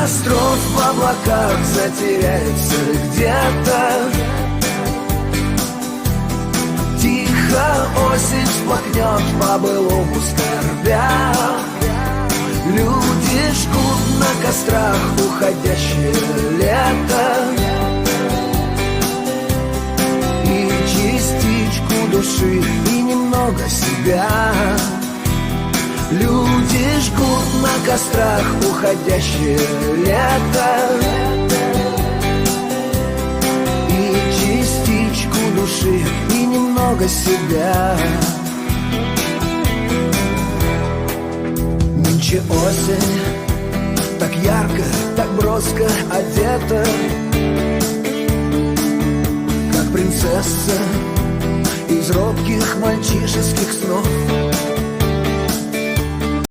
остров в облаках затеряется где-то. Тихо осень всплакнет по-былому скорбя. Люди жгут на кострах уходящее лето. И частичку души, и немного себя. Люди жгут на кострах уходящее лето. И частичку души, и немного себя. Нынче осень так ярко, так броско одета, как принцесса из робких мальчишеских снов.